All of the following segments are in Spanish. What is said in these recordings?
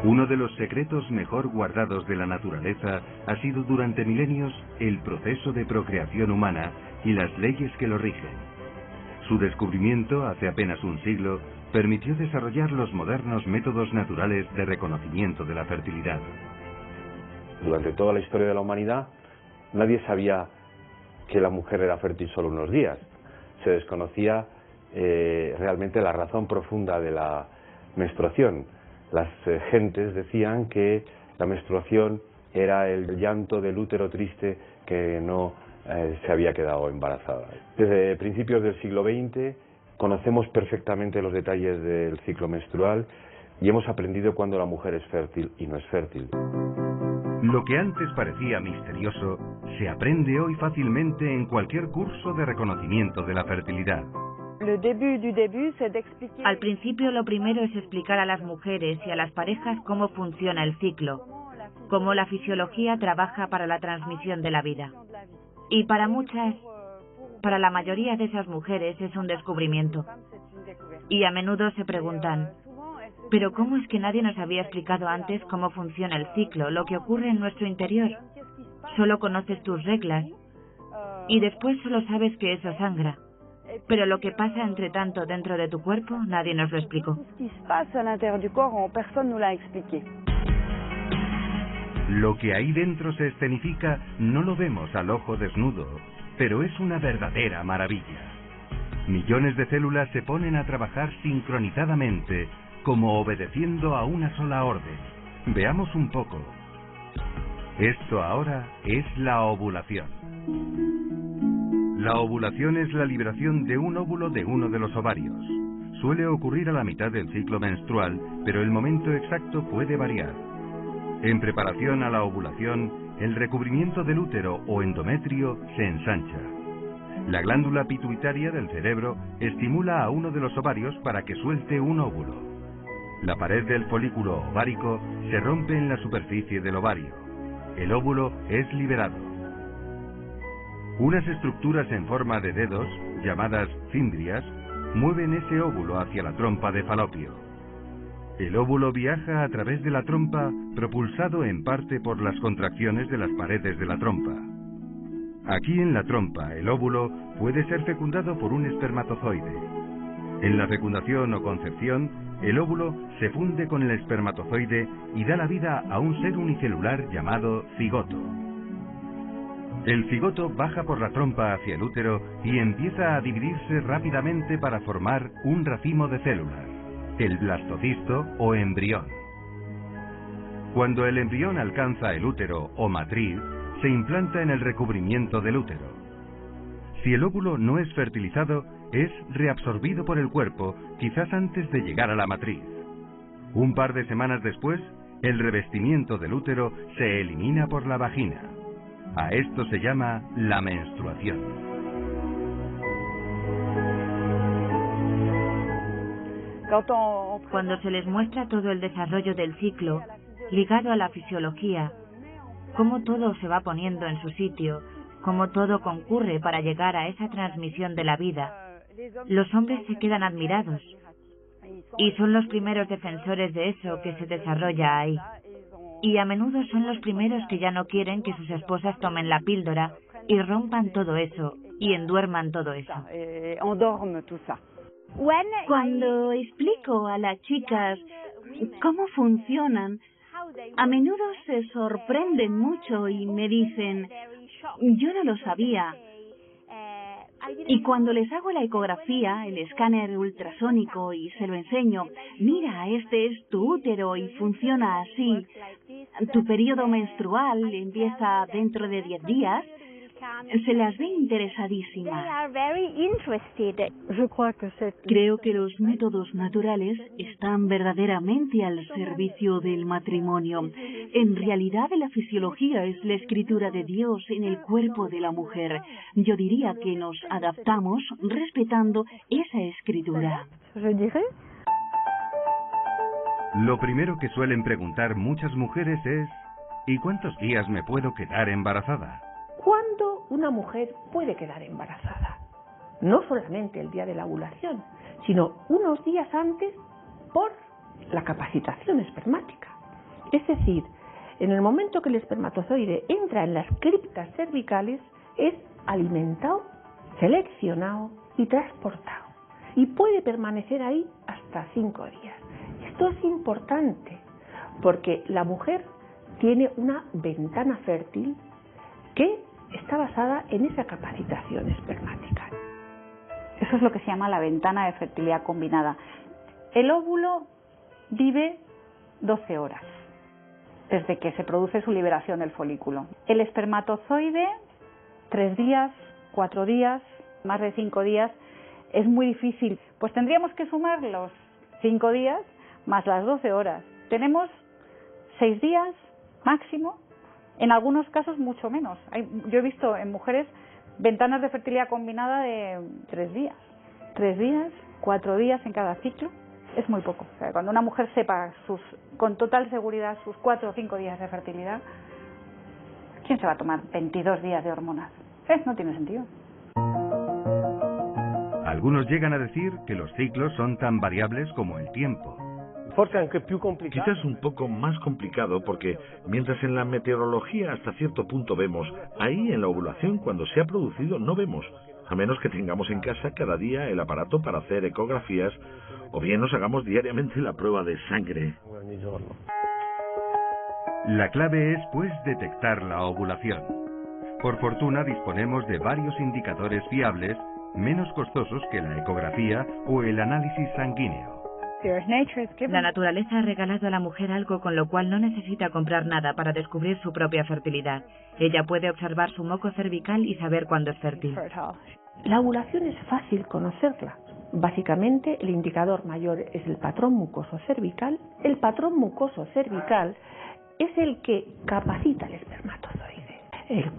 Uno de los secretos mejor guardados de la naturaleza ha sido durante milenios el proceso de procreación humana y las leyes que lo rigen. Su descubrimiento, hace apenas un siglo, permitió desarrollar los modernos métodos naturales de reconocimiento de la fertilidad. Durante toda la historia de la humanidad, nadie sabía que la mujer era fértil solo unos días. Se desconocía realmente la razón profunda de la menstruación. Las gentes decían que la menstruación era el llanto del útero triste que no se había quedado embarazada. Desde principios del siglo XX conocemos perfectamente los detalles del ciclo menstrual y hemos aprendido cuándo la mujer es fértil y no es fértil. Lo que antes parecía misterioso se aprende hoy fácilmente en cualquier curso de reconocimiento de la fertilidad. Al principio lo primero es explicar a las mujeres y a las parejas cómo funciona el ciclo, cómo la fisiología trabaja para la transmisión de la vida. Y para la mayoría de esas mujeres es un descubrimiento. Y a menudo se preguntan, ¿pero cómo es que nadie nos había explicado antes cómo funciona el ciclo, lo que ocurre en nuestro interior? Solo conoces tus reglas y después solo sabes que eso sangra. Pero lo que pasa entre tanto dentro de tu cuerpo, nadie nos lo explicó. Lo que ahí dentro se escenifica no lo vemos al ojo desnudo, pero es una verdadera maravilla. Millones de células se ponen a trabajar sincronizadamente, como obedeciendo a una sola orden. Veamos un poco. Esto ahora es la ovulación. La ovulación es la liberación de un óvulo de uno de los ovarios. Suele ocurrir a la mitad del ciclo menstrual, pero el momento exacto puede variar. En preparación a la ovulación, el recubrimiento del útero o endometrio se ensancha. La glándula pituitaria del cerebro estimula a uno de los ovarios para que suelte un óvulo. La pared del folículo ovárico se rompe en la superficie del ovario. El óvulo es liberado. Unas estructuras en forma de dedos, llamadas cimbrias, mueven ese óvulo hacia la trompa de Falopio. El óvulo viaja a través de la trompa, propulsado en parte por las contracciones de las paredes de la trompa. Aquí en la trompa, el óvulo puede ser fecundado por un espermatozoide. En la fecundación o concepción, el óvulo se funde con el espermatozoide y da la vida a un ser unicelular llamado cigoto. El cigoto baja por la trompa hacia el útero y empieza a dividirse rápidamente para formar un racimo de células, el blastocisto o embrión. Cuando el embrión alcanza el útero o matriz, se implanta en el recubrimiento del útero. Si el óvulo no es fertilizado, es reabsorbido por el cuerpo, quizás antes de llegar a la matriz. Un par de semanas después, el revestimiento del útero se elimina por la vagina. A esto se llama la menstruación. Cuando se les muestra todo el desarrollo del ciclo, ligado a la fisiología, cómo todo se va poniendo en su sitio, cómo todo concurre para llegar a esa transmisión de la vida, los hombres se quedan admirados y son los primeros defensores de eso que se desarrolla ahí. Y a menudo son los primeros que ya no quieren que sus esposas tomen la píldora y rompan todo eso y enduerman todo eso. Cuando explico a las chicas cómo funcionan, a menudo se sorprenden mucho y me dicen, yo no lo sabía. Y cuando les hago la ecografía, el escáner ultrasónico y se lo enseño, mira, este es tu útero y funciona así. Tu periodo menstrual empieza dentro de 10 días. Se las ve interesadísimas. Creo que los métodos naturales están verdaderamente al servicio del matrimonio. En realidad, la fisiología es la escritura de Dios en el cuerpo de la mujer. Yo diría que nos adaptamos respetando esa escritura. Lo primero que suelen preguntar muchas mujeres es ¿y cuántos días me puedo quedar embarazada? ¿Cuándo una mujer puede quedar embarazada? No solamente el día de la ovulación, sino unos días antes por la capacitación espermática. Es decir, en el momento que el espermatozoide entra en las criptas cervicales, es alimentado, seleccionado y transportado. Y puede permanecer ahí hasta 5 días. Esto es importante porque la mujer tiene una ventana fértil que está basada en esa capacitación espermática. Eso es lo que se llama la ventana de fertilidad combinada. El óvulo vive 12 horas desde que se produce su liberación del folículo. El espermatozoide, 3 días, 4 días, más de 5 días, es muy difícil. Pues tendríamos que sumar los 5 días más las 12 horas. Tenemos 6 días máximo, en algunos casos mucho menos. Yo he visto en mujeres ventanas de fertilidad combinada de 3 días. 3 días, 4 días en cada ciclo. Es muy poco. O sea, cuando una mujer sepa con total seguridad sus 4 o 5 días de fertilidad, ¿quién se va a tomar 22 días de hormonas? No tiene sentido. Algunos llegan a decir que los ciclos son tan variables como el tiempo. Quizás un poco más complicado porque mientras en la meteorología hasta cierto punto vemos, ahí en la ovulación cuando se ha producido no vemos, a menos que tengamos en casa cada día el aparato para hacer ecografías o bien nos hagamos diariamente la prueba de sangre. La clave es, pues, detectar la ovulación. Por fortuna disponemos de varios indicadores fiables, menos costosos que la ecografía o el análisis sanguíneo. La naturaleza ha regalado a la mujer algo con lo cual no necesita comprar nada para descubrir su propia fertilidad. Ella puede observar su moco cervical y saber cuándo es fértil. La ovulación es fácil conocerla. Básicamente, el indicador mayor es el patrón mucoso cervical. El patrón mucoso cervical es el que capacita el espermatozoide.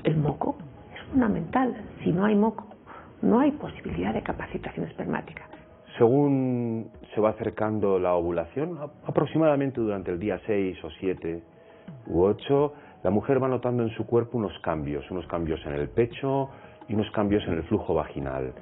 El moco es fundamental. Si no hay moco, no hay posibilidad de capacitación espermática. Según se va acercando la ovulación, aproximadamente durante el día 6 o 7 u 8, la mujer va notando en su cuerpo unos cambios en el pecho y unos cambios en el flujo vaginal.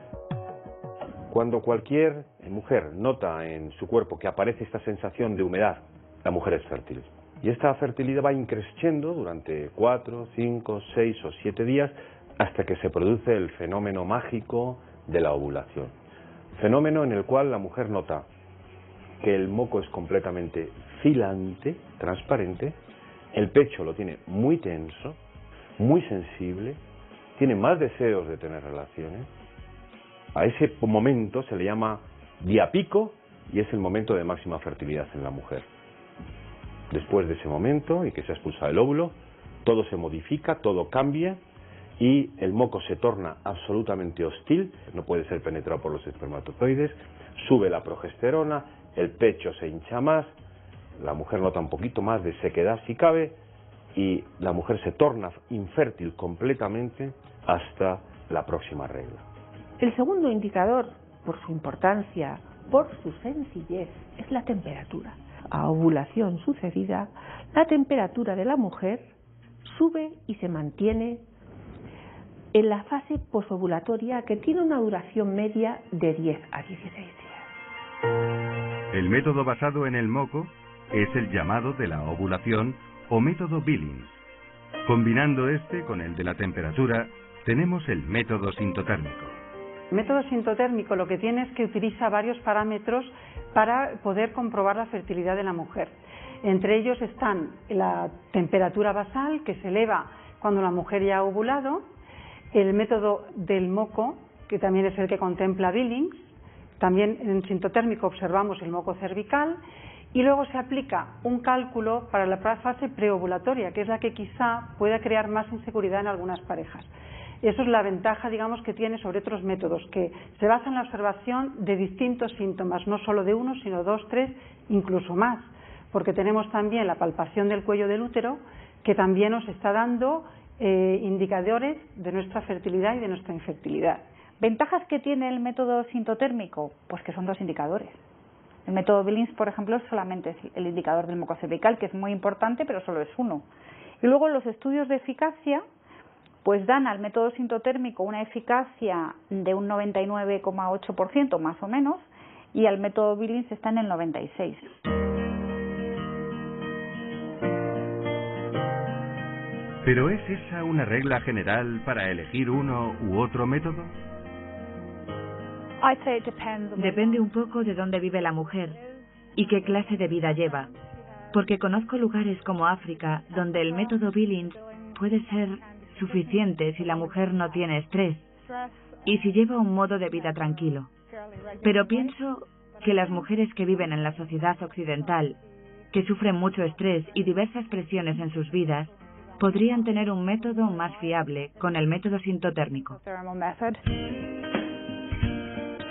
Cuando cualquier mujer nota en su cuerpo que aparece esta sensación de humedad, la mujer es fértil. Y esta fertilidad va increciendo durante 4, 5, 6 o 7 días hasta que se produce el fenómeno mágico de la ovulación. Fenómeno en el cual la mujer nota que el moco es completamente filante, transparente, el pecho lo tiene muy tenso, muy sensible, tiene más deseos de tener relaciones. A ese momento se le llama diapico y es el momento de máxima fertilidad en la mujer. Después de ese momento y que se ha expulsado el óvulo, todo se modifica, todo cambia y el moco se torna absolutamente hostil, no puede ser penetrado por los espermatozoides, sube la progesterona, el pecho se hincha más, la mujer nota un poquito más de sequedad si cabe y la mujer se torna infértil completamente hasta la próxima regla. El segundo indicador, por su importancia, por su sencillez, es la temperatura. A ovulación sucedida, la temperatura de la mujer sube y se mantiene en la fase posovulatoria que tiene una duración media de 10 a 16 días. El método basado en el moco es el llamado de la ovulación o método Billings. Combinando este con el de la temperatura, tenemos el método sintotérmico. El método sintotérmico lo que tiene es que utiliza varios parámetros para poder comprobar la fertilidad de la mujer. Entre ellos están la temperatura basal, que se eleva cuando la mujer ya ha ovulado, el método del moco, que también es el que contempla Billings, también en sintotérmico observamos el moco cervical, y luego se aplica un cálculo para la fase preovulatoria, que es la que quizá pueda crear más inseguridad en algunas parejas. Eso es la ventaja, digamos, que tiene sobre otros métodos, que se basa en la observación de distintos síntomas, no solo de uno, sino 2, 3, incluso más, porque tenemos también la palpación del cuello del útero, que también nos está dando indicadores de nuestra fertilidad y de nuestra infertilidad. ¿Ventajas que tiene el método sintotérmico? Pues que son 2 indicadores. El método Billings, por ejemplo, solamente es el indicador del moco cervical, que es muy importante, pero solo es uno. Y luego los estudios de eficacia pues dan al método sintotérmico una eficacia de un 99,8% más o menos, y al método Billings está en el 96%. ¿Pero es esa una regla general para elegir uno u otro método? Depende un poco de dónde vive la mujer y qué clase de vida lleva, porque conozco lugares como África donde el método Billings puede ser suficiente si la mujer no tiene estrés y si lleva un modo de vida tranquilo. Pero pienso que las mujeres que viven en la sociedad occidental, que sufren mucho estrés y diversas presiones en sus vidas, podrían tener un método más fiable con el método sintotérmico.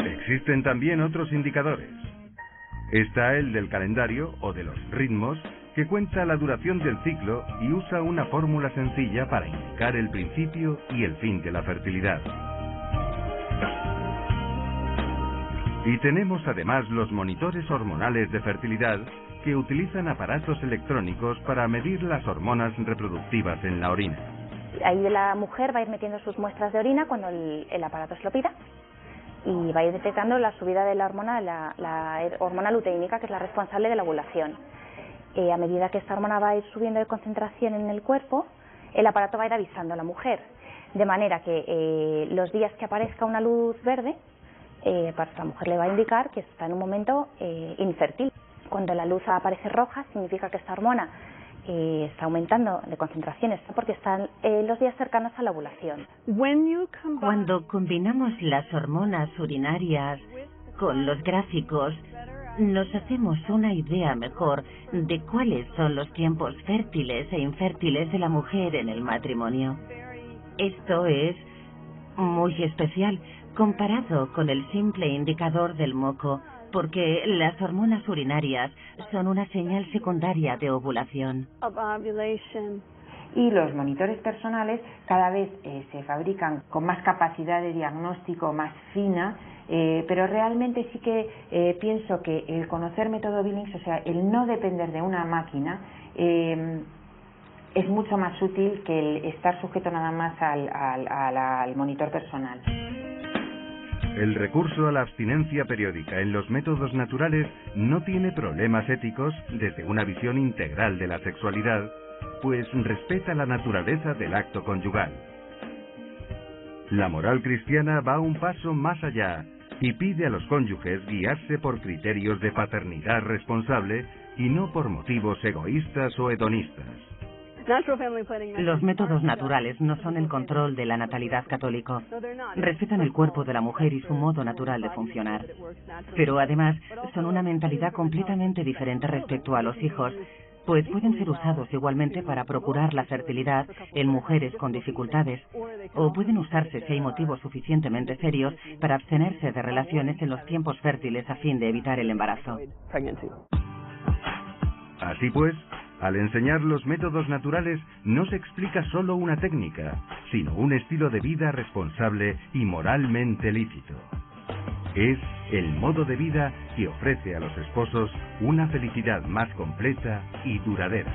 Existen también otros indicadores. Está el del calendario o de los ritmos, que cuenta la duración del ciclo y usa una fórmula sencilla para indicar el principio y el fin de la fertilidad. Y tenemos además los monitores hormonales de fertilidad, que utilizan aparatos electrónicos para medir las hormonas reproductivas en la orina. Ahí la mujer va a ir metiendo sus muestras de orina cuando el aparato se lo pida y va a ir detectando la subida de la hormona luteínica, que es la responsable de la ovulación. A medida que esta hormona va a ir subiendo de concentración en el cuerpo, el aparato va a ir avisando a la mujer, de manera que los días que aparezca una luz verde, para la mujer le va a indicar que está en un momento infértil. Cuando la luz aparece roja, significa que esta hormona está aumentando de concentraciones, porque están los días cercanos a la ovulación. Cuando combinamos las hormonas urinarias con los gráficos, nos hacemos una idea mejor de cuáles son los tiempos fértiles e infértiles de la mujer en el matrimonio. Esto es muy especial comparado con el simple indicador del moco, porque las hormonas urinarias son una señal secundaria de ovulación. Y los monitores personales cada vez se fabrican con más capacidad de diagnóstico, más fina, pero realmente sí que pienso que el conocer método Billings, o sea, el no depender de una máquina, es mucho más útil que el estar sujeto nada más al monitor personal. El recurso a la abstinencia periódica en los métodos naturales no tiene problemas éticos desde una visión integral de la sexualidad, pues respeta la naturaleza del acto conyugal. La moral cristiana va un paso más allá y pide a los cónyuges guiarse por criterios de paternidad responsable y no por motivos egoístas o hedonistas. Los métodos naturales no son el control de la natalidad católico. Respetan el cuerpo de la mujer y su modo natural de funcionar. Pero además son una mentalidad completamente diferente respecto a los hijos, pues pueden ser usados igualmente para procurar la fertilidad en mujeres con dificultades, o pueden usarse si hay motivos suficientemente serios para abstenerse de relaciones en los tiempos fértiles a fin de evitar el embarazo. Así pues, al enseñar los métodos naturales no se explica solo una técnica, sino un estilo de vida responsable y moralmente lícito. Es el modo de vida que ofrece a los esposos una felicidad más completa y duradera.